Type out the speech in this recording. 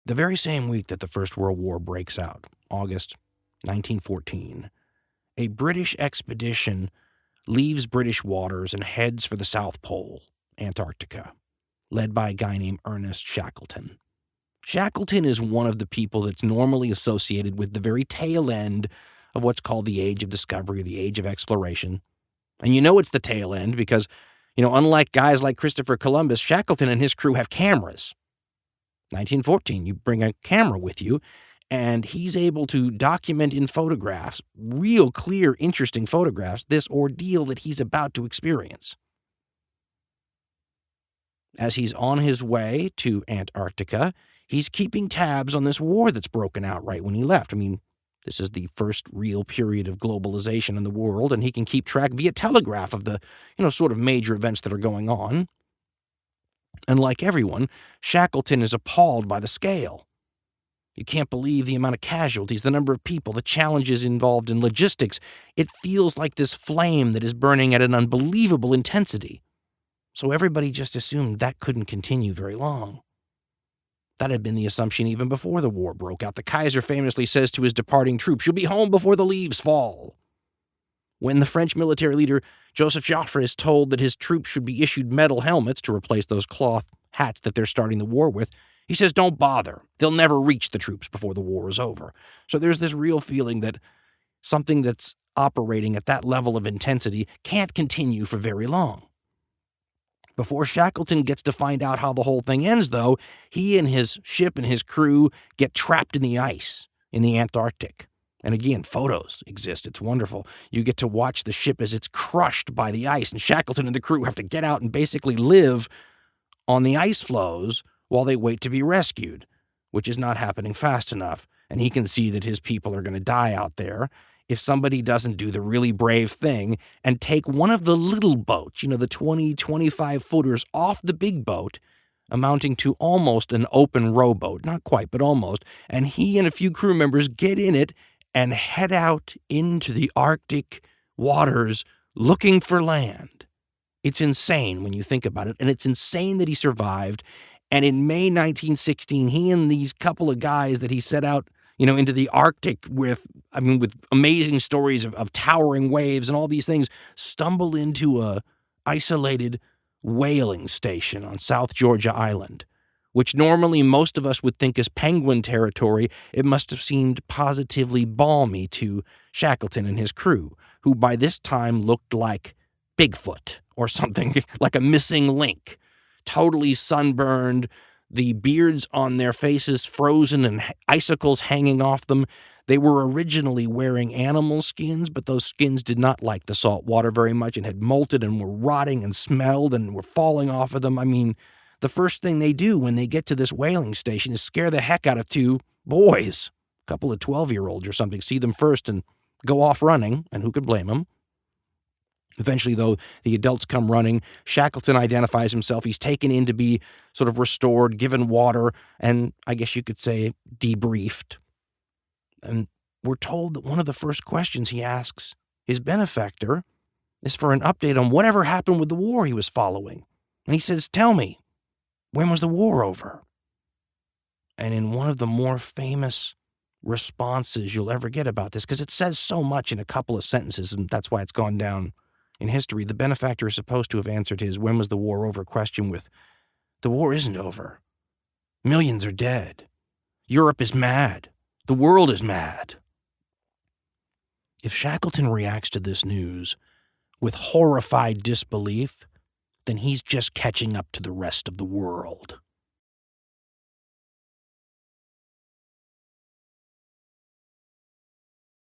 The very same week that the First World War breaks out, August 1914, a British expedition leaves British waters and heads for the South Pole, Antarctica, led by a guy named Ernest Shackleton. Shackleton is one of the people that's normally associated with the very tail end of what's called the Age of Discovery, the Age of Exploration. And you know it's the tail end because, unlike guys like Christopher Columbus, Shackleton and his crew have cameras. 1914, you bring a camera with you, and he's able to document in photographs, real clear, interesting photographs, this ordeal that he's about to experience. As he's on his way to Antarctica, he's keeping tabs on this war that's broken out right when he left. I mean, this is the first real period of globalization in the world, and he can keep track via telegraph of the, sort of major events that are going on. And like everyone, Shackleton is appalled by the scale. You can't believe the amount of casualties, the number of people, the challenges involved in logistics. It feels like this flame that is burning at an unbelievable intensity. So everybody just assumed that couldn't continue very long. That had been the assumption even before the war broke out. The Kaiser famously says to his departing troops, "You'll be home before the leaves fall." When the French military leader Joseph Joffre is told that his troops should be issued metal helmets to replace those cloth hats that they're starting the war with, he says, "Don't bother. They'll never reach the troops before the war is over." So there's this real feeling that something that's operating at that level of intensity can't continue for very long. Before Shackleton gets to find out how the whole thing ends, though, he and his ship and his crew get trapped in the ice in the Antarctic. And again, photos exist. It's wonderful. You get to watch the ship as it's crushed by the ice, and Shackleton and the crew have to get out and basically live on the ice floes while they wait to be rescued, which is not happening fast enough. And he can see that his people are going to die out there if somebody doesn't do the really brave thing and take one of the little boats, the 20, 25 footers off the big boat, amounting to almost an open rowboat, not quite, but almost. And he and a few crew members get in it and head out into the Arctic waters looking for land. It's insane when you think about it, and it's insane that he survived. And in May 1916, he and these couple of guys that he set out, into the Arctic with amazing stories of towering waves and all these things, stumble into a isolated whaling station on South Georgia Island, which normally most of us would think is penguin territory. It must have seemed positively balmy to Shackleton and his crew, who by this time looked like Bigfoot or something, like a missing link, totally sunburned, the beards on their faces frozen and icicles hanging off them. They were originally wearing animal skins, but those skins did not like the salt water very much and had molted and were rotting and smelled and were falling off of them. The first thing they do when they get to this whaling station is scare the heck out of two boys, a couple of 12-year-olds or something, see them first and go off running, and who could blame them? Eventually, though, the adults come running. Shackleton identifies himself. He's taken in to be sort of restored, given water, and I guess you could say debriefed. And we're told that one of the first questions he asks his benefactor is for an update on whatever happened with the war he was following. And he says, "Tell me, when was the war over?" And in one of the more famous responses you'll ever get about this, because it says so much in a couple of sentences, and that's why it's gone down in history, the benefactor is supposed to have answered his "when was the war over" question with, "The war isn't over. Millions are dead. Europe is mad. The world is mad." If Shackleton reacts to this news with horrified disbelief, then he's just catching up to the rest of the world.